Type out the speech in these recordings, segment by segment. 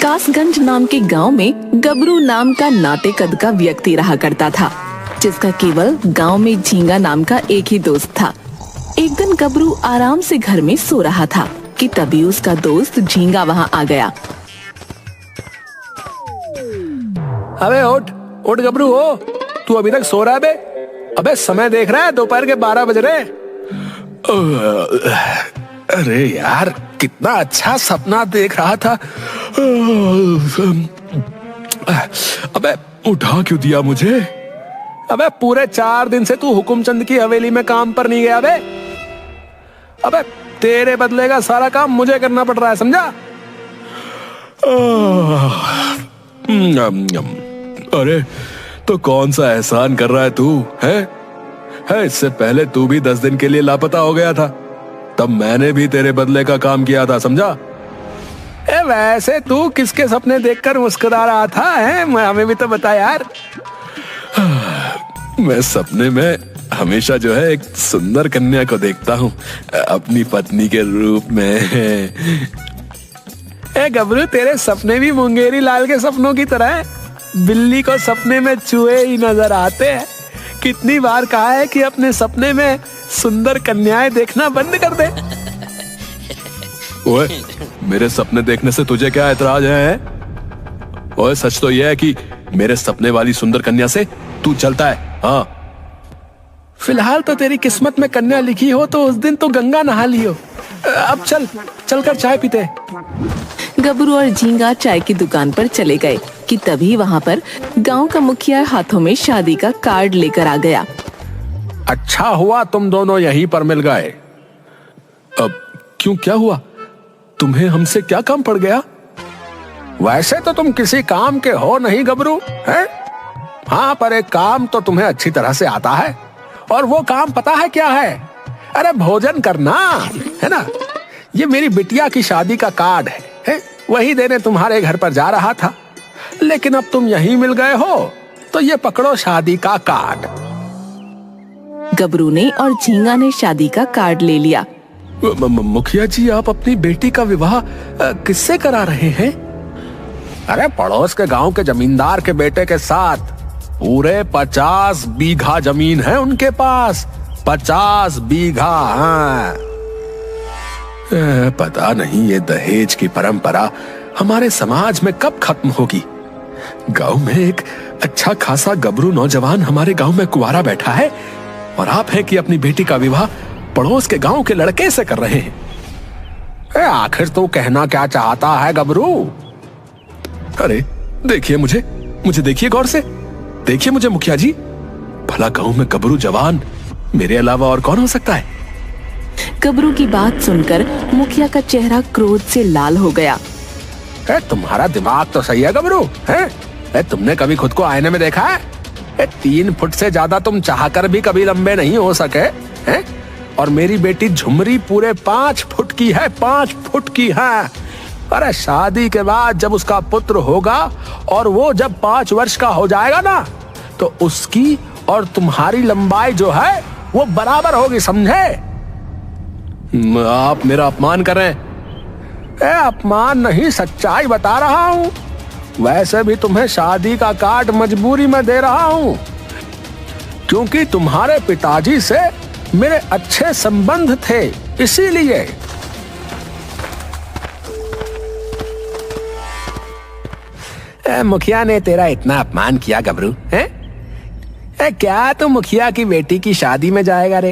कासगंज नाम के गांव में गबरू नाम का नाटे कद का व्यक्ति रहा करता था, जिसका केवल गांव में झींगा नाम का एक ही दोस्त था। एक दिन गबरू आराम से घर में सो रहा था कि तभी उसका दोस्त झींगा वहां आ गया। अबे उठ उठ गबरू, हो तू अभी तक सो रहा है बे? अबे समय देख रहा है, दोपहर के 12 बज रहे। अरे यार, कितना अच्छा सपना देख रहा था। अबे उठा क्यों दिया मुझे? अबे पूरे 4 दिन से तू हुकुमचंद की हवेली में काम पर नहीं गया बे। अबे तेरे बदले का सारा काम मुझे करना पड़ रहा है, समझा? अरे तो कौन सा एहसान कर रहा है तू? है इससे पहले तू भी 10 दिन के लिए लापता हो गया था, तब मैंने भी तेरे बदले का काम किया था, समझा? वैसे तू किसके सपने देखकर मुस्कुरा रहा था? हमें भी तो बता यार। मैं सपने में हमेशा जो है एक सुंदर कन्या को देखता हूँ, अपनी पत्नी के रूप में। गबरू, तेरे सपने भी मुंगेरी लाल के सपनों की तरह है। बिल्ली को सपने में चूहे ही नजर आते हैं। कितनी बार कहा है कि अपने सपने में सुंदर कन्याएं देखना बंद कर दे। ओए, मेरे सपने देखने से तुझे क्या ऐतराज है? ओए, सच तो यह है कि मेरे सपने वाली सुंदर कन्या से तू चलता है। हाँ, फिलहाल तो तेरी किस्मत में कन्या लिखी हो तो उस दिन तो गंगा नहा लियो। अब चलकर चाय पीते। गबरू और झींगा चाय की दुकान पर चले गए कि तभी वहाँ पर गांव का मुखिया हाथों में शादी का कार्ड लेकर आ गया। अच्छा हुआ तुम दोनों यहीं पर मिल गए। अब क्यों, क्या हुआ? तुम्हें हमसे क्या काम पड़ गया? वैसे तो तुम किसी काम के हो नहीं गबरू, हैं? हाँ, पर एक काम तो तुम्हें अच्छी तरह से आता है, और वो काम पता है क्या है? अरे भोजन करना, है ना? ये मेरी बिटिया की शादी का कार्ड है, वही देने तुम्हारे घर पर जा रहा था, लेकिन अब तुम यहीं मिल गए हो तो ये पकड़ो शादी का कार्ड। गबरू ने और झींगा ने शादी का कार्ड ले लिया। मुखिया जी, आप अपनी बेटी का विवाह किससे करा रहे हैं? अरे पड़ोस के गांव के जमींदार के बेटे के साथ। पूरे 50 बीघा जमीन है उनके पास, 50 बीघा। हाँ, पता नहीं ये दहेज की परंपरा हमारे समाज में कब खत्म होगी। गांव में एक अच्छा खासा गबरू नौजवान हमारे गांव में कुंवारा बैठा है, और आप हैं कि अपनी बेटी का विवाह पड़ोस के गांव के लड़के से कर रहे हैं। आखिर तू कहना क्या चाहता है गबरू? अरे देखिए, मुझे देखिए गौर से, देखिए मुझे मुखिया जी। भला गांव में गबरू जवान मेरे अलावा और कौन हो सकता है? गबरू की बात सुनकर मुखिया का चेहरा क्रोध से लाल हो गया। तुम्हारा दिमाग तो सही है गबरू, है? तुमने कभी खुद को आईने में देखा है? 3 फुट से ज्यादा तुम चाहकर भी कभी लंबे नहीं हो सके, हैं? और मेरी बेटी झुमरी पूरे 5 फुट की है, 5 फुट की है। अरे शादी के बाद जब उसका पुत्र होगा और वो जब 5 वर्ष का हो जाएगा ना, तो उसकी और तुम्हारी लंबाई जो है वो बराबर होगी, समझे? आप मेरा अपमान कर रहे हैं। अपमान नहीं, सच्चाई बता रहा हूँ। वैसे भी तुम्हें शादी का कार्ड मजबूरी में दे रहा हूँ, क्योंकि तुम्हारे पिताजी से मेरे अच्छे संबंध थे, इसीलिए। मुखिया ने तेरा इतना अपमान किया गबरू, हैं? क्या तू मुखिया की बेटी की शादी में जाएगा रे?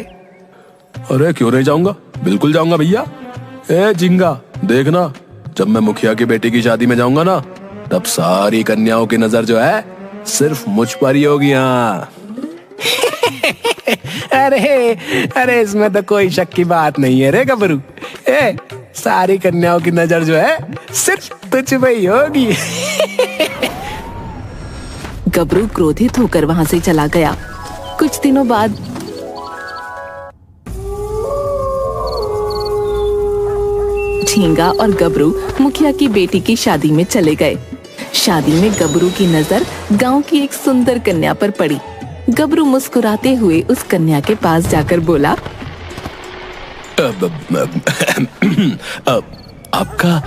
अरे क्यों नहीं जाऊंगा, बिल्कुल जाऊंगा भैया। झींगा, देखना, जब मैं मुखिया की बेटी की शादी में जाऊंगा ना, तब सारी कन्याओं की नजर जो है सिर्फ मुझ पर ही होगी। हाँ। अरे इसमें तो कोई शक की बात नहीं है रे गबरू। सारी कन्याओं की नजर जो है सिर्फ तुझ पे ही होगी। गबरू क्रोधित होकर वहां से चला गया। कुछ दिनों बाद झींगा और गबरू मुखिया की बेटी की शादी में चले गए। शादी में गबरू की नजर गांव की एक सुंदर कन्या पर पड़ी। गबरू मुस्कुराते हुए उस कन्या के पास जाकर बोला, आपका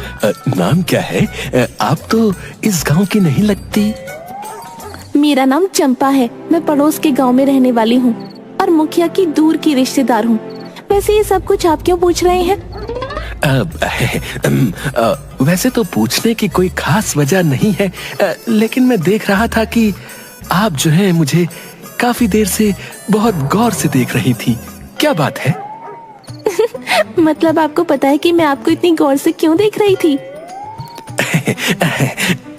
नाम क्या है? आप तो इस गांव की नहीं लगती। मेरा नाम चंपा है। मैं पड़ोस के गांव में रहने वाली हूँ और मुखिया की दूर की रिश्तेदार हूँ। वैसे ये सब कुछ आप क्यों पूछ रहे हैं? वैसे तो पूछने की कोई खास वजह नहीं है, लेकिन मैं देख रहा था कि आप जो है मुझे काफी देर से बहुत गौर से देख रही थी। क्या बात है? मतलब आपको पता है कि मैं आपको इतनी गौर से क्यों देख रही थी?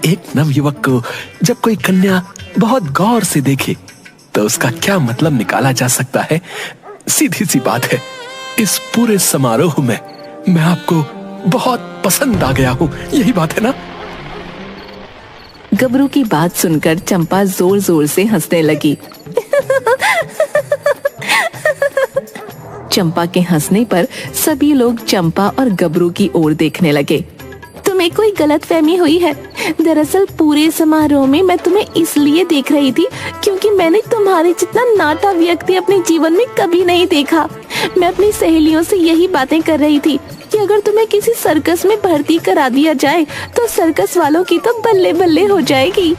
एक नवयुवक को जब कोई कन्या बहुत गौर से देखे तो उसका क्या मतलब निकाला जा सकता है। सीधी सी बात है, इस पूरे समारोह में मैं आपको बहुत पसंद आ गया हूँ। यही बात है ना? गबरू की बात सुनकर चंपा जोर जोर से हंसने लगी। चंपा के हंसने पर सभी लोग चंपा और गबरू की ओर देखने लगे। तुम्हें कोई गलतफहमी हुई है। दरअसल पूरे समारोह में मैं तुम्हें इसलिए देख रही थी क्योंकि मैंने तुम्हारे जितना नाटा व्यक्ति अपने जीवन में कभी नहीं देखा। मैं अपनी सहेलियों से यही बातें कर रही थी कि अगर तुम्हें किसी सर्कस में भर्ती करा दिया जाए तो सर्कस वालों की तो बल्ले बल्ले हो जाएगी।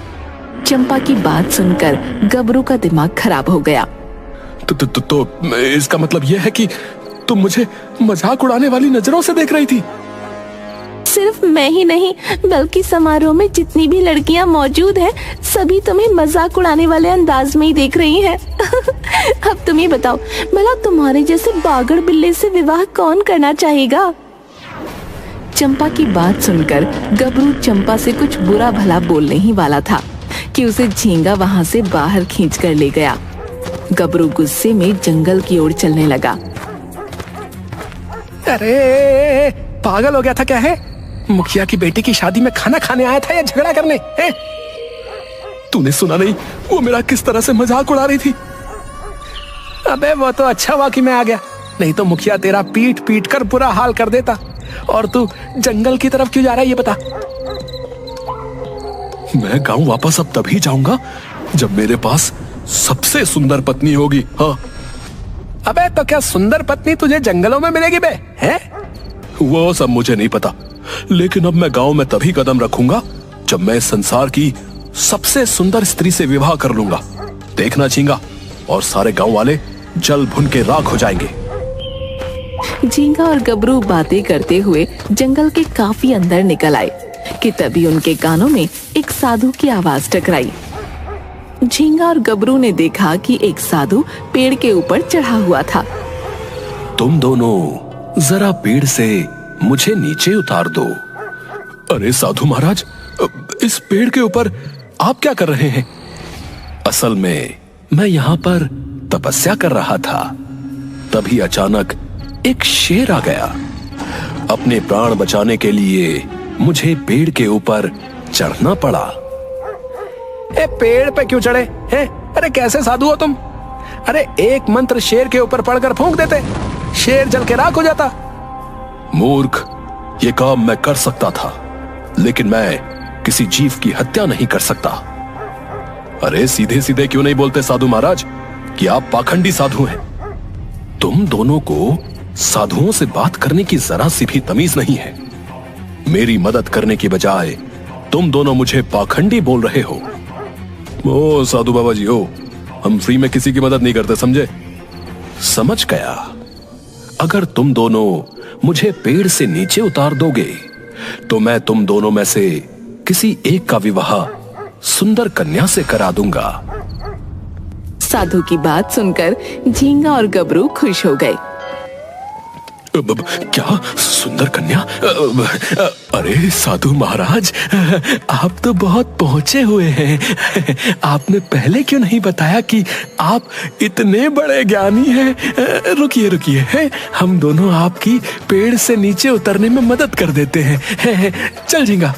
चंपा की बात सुनकर गबरू का दिमाग खराब हो गया। तो इसका मतलब यह है कि तुम मुझे मजाक उड़ाने वाली नजरों से देख रही थी? सिर्फ मैं ही नहीं बल्कि समारोह में जितनी भी लड़कियां मौजूद हैं सभी तुम्हें मजाक उड़ाने वाले अंदाज में ही देख रही हैं। अब तुम ही बताओ, भला तुम्हारे जैसे बागड़ बिल्ले से विवाह कौन करना चाहेगा? चंपा की बात सुनकर गबरू चंपा से कुछ बुरा भला बोलने ही वाला था कि उसे झींगा वहां से बाहर खींच कर ले गया। गबरू गुस्से में जंगल की ओर चलने लगा। अरे पागल हो गया था क्या है? मुखिया की बेटी की शादी में खाना खाने आया था या झगड़ा करने? तूने सुना नहीं वो मेरा किस तरह से मजाक उड़ा रही थी? अबे वो तो अच्छा हुआ कि मैं आ गया, नहीं तो मुखिया तेरा पीट पीट कर बुरा हाल कर देता। और तू जंगल की तरफ क्यों जा रहा है ये बता? मैं गांव वापस अब तभी जाऊंगा जब मेरे पास सबसे सुंदर पत्नी होगी। हाँ। अबे तो क्या सुंदर पत्नी तुझे जंगलों में मिलेगी बे? हैं? वो सब मुझे नहीं पता, लेकिन अब मैं गांव में तभी कदम रखूंगा जब मैं इस संसार की सबसे सुंदर स्त्री से विवाह कर लूंगा। देखना झींगा, और सारे गांव वाले जल भुन के राख हो जाएंगे। झींगा और गबरू बातें करते हुए जंगल के काफी अंदर निकल आए कि तभी उनके कानों में एक साधु की आवाज टकराई। झींगा और गबरू ने देखा कि एक साधु पेड़ के ऊपर चढ़ा हुआ था। तुम दोनों जरा पेड़ से मुझे नीचे उतार दो। अरे साधु महाराज, इस पेड़ के ऊपर आप क्या कर रहे हैं? असल में मैं यहाँ पर तपस्या कर रहा था, तभी अचानक एक शेर आ गया। अपने प्राण बचाने के लिए मुझे पेड़ के ऊपर चढ़ना पड़ा। पेड़ पे क्यों चढ़े हैं? अरे कैसे साधु हो तुम? अरे एक मंत्र शेर के ऊपर पढ़कर फूंक देते, शेर जल के राख हो जाता। मूर्ख, ये काम मैं कर सकता था, लेकिन मैं किसी जीव की हत्या नहीं कर सकता। अरे सीधे सीधे क्यों नहीं बोलते साधु महाराज कि आप पाखंडी साधु हैं? तुम दोनों को साधुओं से बात करने की जरा सी भी तमीज नहीं है। मेरी मदद करने की बजाय तुम दोनों मुझे पाखंडी बोल रहे हो। ओ साधु बाबा जी हो, हम फ्री में किसी की मदद नहीं करते, समझे? समझ गया। अगर तुम दोनों मुझे पेड़ से नीचे उतार दोगे तो मैं तुम दोनों में से किसी एक का विवाह सुंदर कन्या से करा दूंगा। साधु की बात सुनकर झींगा और गबरू खुश हो गए। क्या सुंदर कन्या? अरे साधु महाराज, आप तो बहुत पहुंचे हुए हैं। आपने पहले क्यों नहीं बताया कि आप इतने बड़े ज्ञानी हैं? रुकिए रुकिए, हम दोनों आपकी पेड़ से नीचे उतरने में मदद कर देते हैं। चल झींगा।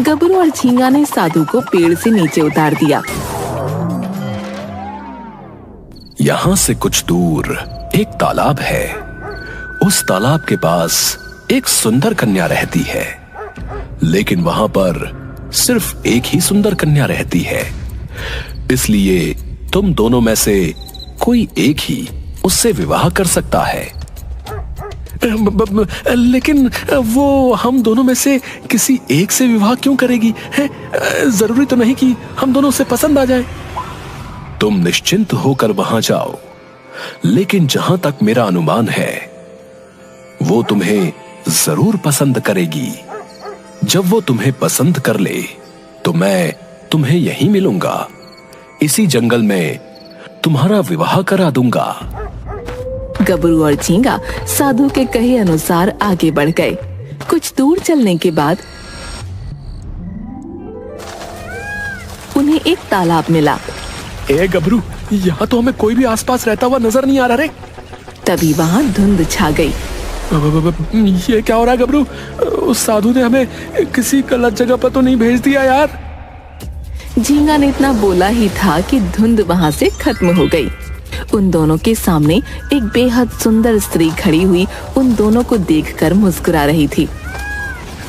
गबरू और झींगा ने साधु को पेड़ से नीचे उतार दिया। यहाँ से कुछ दूर एक तालाब है। उस तालाब के पास एक सुंदर कन्या रहती है, लेकिन वहां पर सिर्फ एक ही सुंदर कन्या रहती है। इसलिए तुम दोनों में से कोई एक ही उससे विवाह कर सकता है। लेकिन वो हम दोनों में से किसी एक से विवाह क्यों करेगी है? जरूरी तो नहीं कि हम दोनों से पसंद आ जाए। तुम निश्चिंत होकर वहां जाओ, लेकिन जहां तक मेरा अनुमान है वो तुम्हें जरूर पसंद करेगी। जब वो तुम्हें पसंद कर ले तो मैं तुम्हें यहीं मिलूंगा, इसी जंगल में तुम्हारा विवाह करा दूंगा। गबरू और झींगा साधु के कहे अनुसार आगे बढ़ गए। कुछ दूर चलने के बाद उन्हें एक तालाब मिला। ए गबरू, यहाँ तो हमें कोई भी आसपास रहता हुआ नजर नहीं आ रहा रे। तभी वहां धुंध छा गई। ये क्या हो रहा है गबरू? उस साधु ने हमें किसी गलत जगह पर तो नहीं भेज दिया यार? झींगा ने इतना बोला ही था कि धुंध वहां से खत्म हो गई। उन दोनों के सामने एक बेहद सुंदर स्त्री खड़ी हुई उन दोनों को देखकर मुस्कुरा रही थी।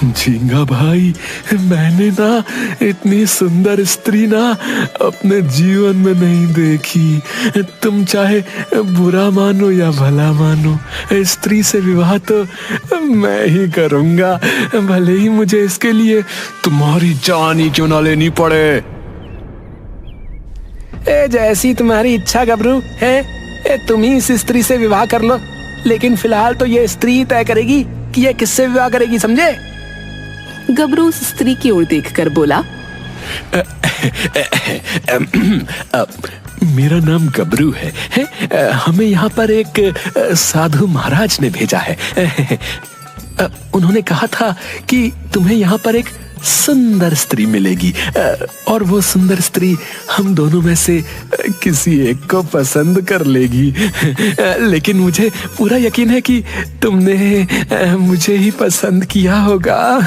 झींगा भाई, मैंने ना इतनी सुंदर स्त्री ना अपने जीवन में नहीं देखी। तुम चाहे बुरा मानो या भला मानो, स्त्री से विवाह तो मैं ही करूंगा, भले ही मुझे इसके लिए तुम्हारी जान ही क्यों ना लेनी पड़े। जैसी तुम्हारी इच्छा गबरू है, तुम ही इस स्त्री से विवाह कर लो, लेकिन फिलहाल तो ये स्त्री तय करेगी कि ये किससे विवाह करेगी, समझे? गबरू उस स्त्री की ओर देखकर बोला, मेरा नाम गबरू है, हमें यहाँ पर एक साधु महाराज ने भेजा है। उन्होंने कहा था कि तुम्हें यहाँ पर एक सुंदर स्त्री मिलेगी और वो सुंदर स्त्री हम दोनों में से किसी एक को पसंद कर लेगी। लेकिन मुझे पूरा यकीन है कि तुमने मुझे ही पसंद किया होगा।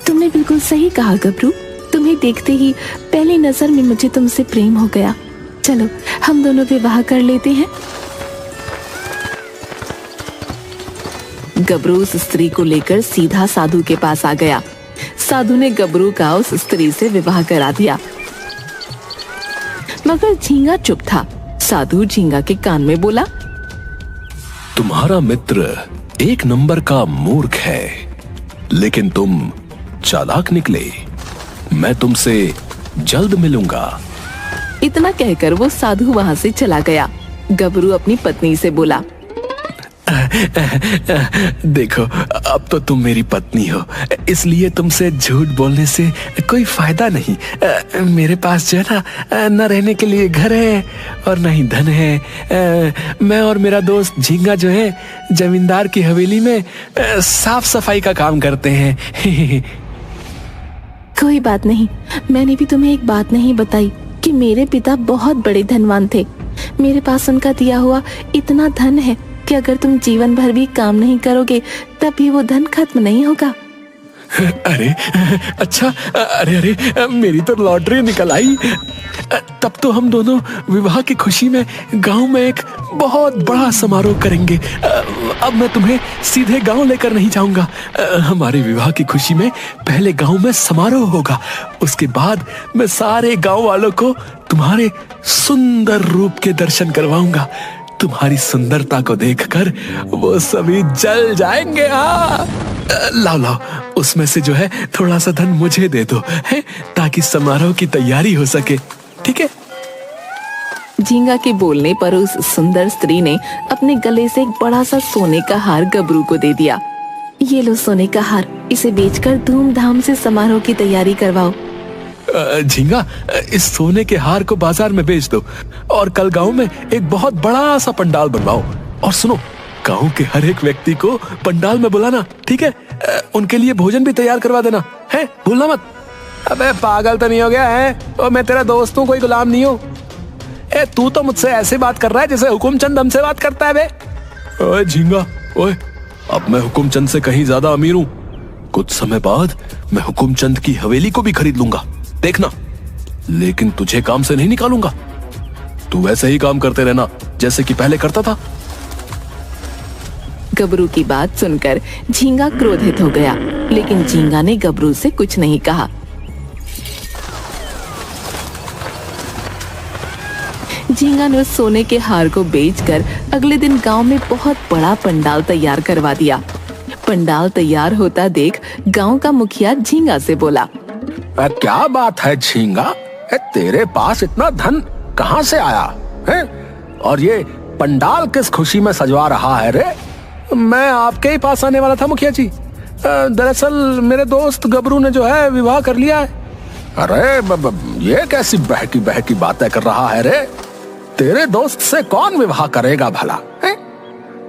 तुमने बिल्कुल सही कहा गबरू, तुम्हें देखते ही पहली नजर में मुझे तुमसे प्रेम हो गया। चलो हम दोनों विवाह कर लेते हैं। गबरू उस स्त्री को लेकर सीधा साधु के पास आ गया। साधु ने गबरू का उस स्त्री से विवाह करा दिया, मगर झींगा चुप था। साधु झींगा के कान में बोला, तुम्हारा मित्र एक नंबर का मूर्ख है, लेकिन तुम चालाक निकले। मैं तुमसे जल्द मिलूंगा। इतना कहकर वो साधु वहां से चला गया। गबरू अपनी पत्नी से बोला, देखो, अब तो तुम मेरी पत्नी हो, इसलिए तुमसे झूठ बोलने से कोई फायदा नहीं। मेरे पास जो है ना, न रहने के लिए घर है और न ही धन है। मैं और मेरा दोस्त झींगा जो है, जमींदार की हवेली में साफ सफाई का काम करते हैं। कोई बात नहीं, मैंने भी तुम्हें एक बात नहीं बताई कि मेरे पिता बहुत बड़े धनवान थे। मेरे पास उनका दिया हुआ इतना धन है कि अगर तुम जीवन भर भी काम नहीं करोगे तब भी वो धन खत्म नहीं होगा। अरे अच्छा, अरे मेरी तो लॉटरी निकल आई। तब तो हम दोनों विवाह की खुशी में गांव में एक बहुत बड़ा समारोह करेंगे। अब मैं तुम्हें सीधे गांव लेकर नहीं जाऊंगा। हमारे विवाह की खुशी में पहले गांव में समारोह होगा, उसके बाद मैं सारे गांव वालों को तुम्हारे सुंदर रूप के दर्शन करवाऊंगा। तुम्हारी सुंदरता को देखकर वो सभी जल जाएंगे। लाओ, उसमें से जो है थोड़ा सा धन मुझे दे दो, है, ताकि समारोह की तैयारी हो सके, ठीक है? झींगा के बोलने पर उस सुंदर स्त्री ने अपने गले से एक बड़ा सा सोने का हार गबरू को दे दिया। ये लो सोने का हार, इसे बेचकर धूमधाम से समारोह की तैयारी करवाओ। झींगा, इस सोने के हार को बाजार में बेच दो और कल गांव में एक बहुत बड़ा सा पंडाल बनवाओ। और सुनो, गांव के हर एक व्यक्ति को पंडाल में बुलाना, ठीक है? उनके लिए भोजन भी तैयार करवा देना, है? भूलना मत। अबे पागल तो नहीं हो गया है? और मैं तेरा दोस्त हूँ, कोई गुलाम नहीं हूँ। तू तो मुझसे ऐसे बात कर रहा है जैसे हुकुमचंद हमसे बात करता है बे। ओए झींगा, ओए, अब मैं हुकुमचंद से कहीं ज्यादा अमीर हूँ। कुछ समय बाद मैं हुकुमचंद की हवेली को भी खरीद लूंगा, देखना। लेकिन तुझे काम से नहीं निकालूंगा। तू वैसे ही काम करते रहना जैसे कि पहले करता था। गबरू की बात सुनकर झींगा क्रोधित हो गया, लेकिन झींगा ने गबरू से कुछ नहीं कहा। झींगा ने उस सोने के हार को बेचकर अगले दिन गांव में बहुत बड़ा पंडाल तैयार करवा दिया। पंडाल तैयार होता देख गांव का मुखिया झींगा से बोला, क्या बात है झींगा, तेरे पास इतना धन कहाँ से आया है? और ये पंडाल किस खुशी में सजवा रहा है रे? मैं आपके ही पास आने वाला था मुखिया जी। दरअसल मेरे दोस्त गबरू ने जो है विवाह कर लिया है। अरे ये कैसी बहकी बहकी बातें कर रहा है रे? तेरे दोस्त से कौन विवाह करेगा भला है?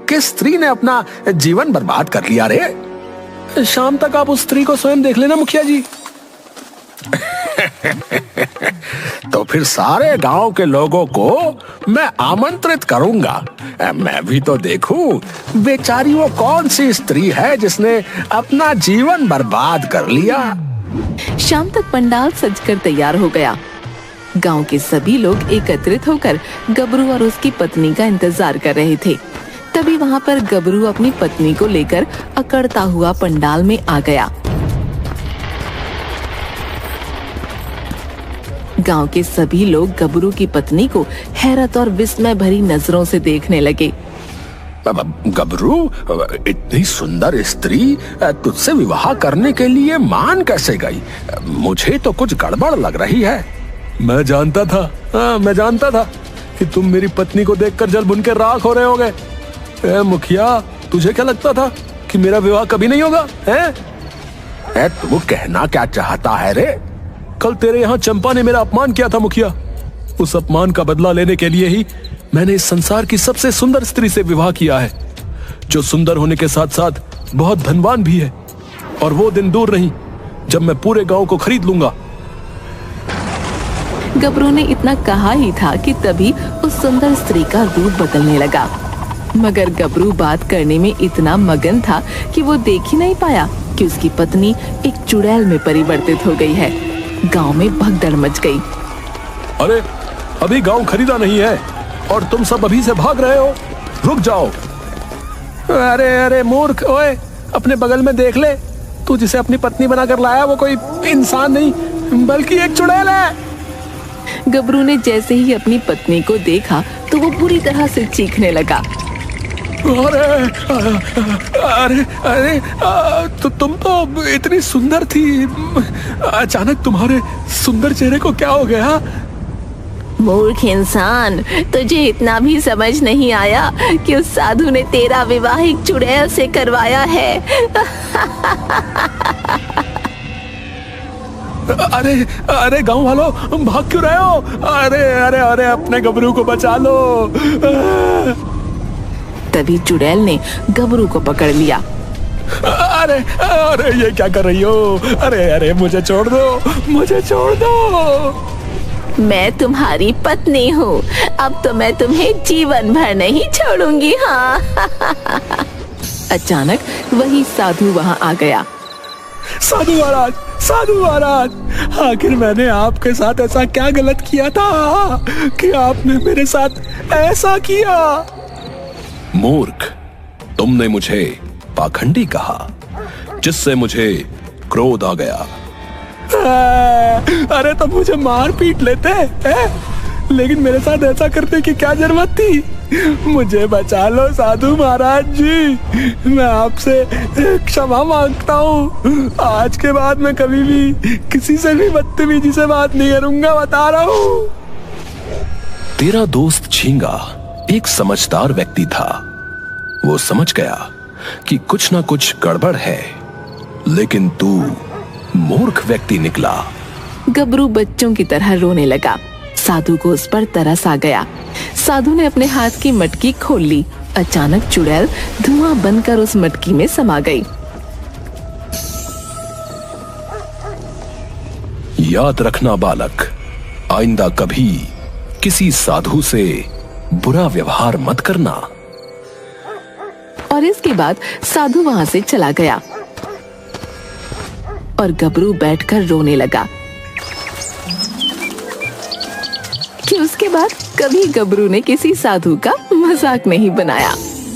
किस स्त्री ने अपना जीवन बर्बाद कर लिया रे? शाम तक आप उस स्त्री को स्वयं देख लेना मुखिया जी। तो फिर सारे गांव के लोगों को मैं आमंत्रित करूंगा। मैं भी तो देखूं बेचारी वो कौन सी स्त्री है जिसने अपना जीवन बर्बाद कर लिया। शाम तक पंडाल सजकर तैयार हो गया। गांव के सभी लोग एकत्रित होकर गबरू और उसकी पत्नी का इंतजार कर रहे थे। तभी वहां पर गबरू अपनी पत्नी को लेकर अकड़ता हुआ पंडाल में आ गया। गांव के सभी लोग गबरू की पत्नी को हैरत और विस्मय भरी नजरों से देखने लगे। गबरू, इतनी सुंदर स्त्री तुझसे विवाह करने के लिए मान कैसे गई? मुझे तो कुछ गड़बड़ लग रही है। मैं जानता था कि तुम मेरी पत्नी को देखकर जल भुन के राख हो रहे होगे। मुखिया, तुझे क्या लगता था कि मेरा विवाह कभी नहीं होगा? तू कहना क्या चाहता है रे? कल तेरे यहाँ चंपा ने मेरा अपमान किया था मुखिया। उस अपमान का बदला लेने के लिए ही मैंने इस संसार की सबसे सुंदर स्त्री से विवाह किया है, जो सुंदर होने के साथ साथ बहुत धनवान भी है। और वो दिन दूर नहीं जब मैं पूरे गांव को खरीद लूंगा। गबरू ने इतना कहा ही था कि तभी उस सुंदर स्त्री का रूप बदलने लगा। मगर गबरू बात करने में इतना मगन था कि वो देख ही नहीं पाया कि उसकी पत्नी एक चुड़ैल में परिवर्तित हो गई है। गांव में भगदड़ मच गई। अरे, अभी गांव खरीदा नहीं है और तुम सब अभी से भाग रहे हो। रुक जाओ। अरे मूर्ख, ओए, अपने बगल में देख ले। तू जिसे अपनी पत्नी बनाकर लाया वो कोई इंसान नहीं बल्कि एक चुड़ैल है। गबरू ने जैसे ही अपनी पत्नी को देखा तो वो बुरी तरह से चीखने लगा। अरे, तो तुम तो इतनी सुंदर थी, अचानक तुम्हारे सुंदर चेहरे को क्या हो गया? मूर्ख इंसान, तुझे इतना भी समझ नहीं आया कि उस साधु ने तेरा विवाह एक चुड़ैल से करवाया है। अरे गांव वालों, भाग क्यों रहे हो? अरे अपने गबरू को बचा लो। तभी चुड़ैल ने गबरू को पकड़ लिया। अरे ये क्या कर रही हो? अरे मुझे छोड़ दो। मैं तुम्हारी पत्नी हूँ, अब तो मैं तुम्हें जीवन भर नहीं छोड़ूंगी। हाँ। अचानक वही साधु वहाँ आ गया। साधु महाराज, आखिर मैंने आपके साथ ऐसा क्या गलत किया था कि आपने मेरे साथ ऐसा किया? मूर्ख, तुमने मुझे पाखंडी कहा, जिससे मुझे क्रोध आ गया। अरे तो मुझे मार पीट लेते हैं, लेकिन मेरे साथ ऐसा करने की क्या जरूरत थी? मुझे बचा लो साधु महाराज जी, मैं आपसे क्षमा मांगता हूँ। आज के बाद मैं कभी भी किसी से भी बदतमीजी से बात नहीं करूंगा, बता रहा हूँ। तेरा दोस्त झींगा एक समझदार व्यक्ति था। वो समझ गया कि कुछ ना कुछ गड़बड़ है, लेकिन तू मूर्ख व्यक्ति निकला। गबरू बच्चों की तरह रोने लगा। साधु को उस पर तरस आ गया। साधु ने अपने हाथ की मटकी खोल ली। अचानक चुड़ैल धुआं बनकर उस मटकी में समा गई। याद रखना बालक, आइंदा कभी किसी साधु से बुरा व्यवहार मत करना। और इसके बाद साधु वहां से चला गया और गबरू बैठकर रोने लगा कि उसके बाद कभी गबरू ने किसी साधु का मजाक नहीं बनाया।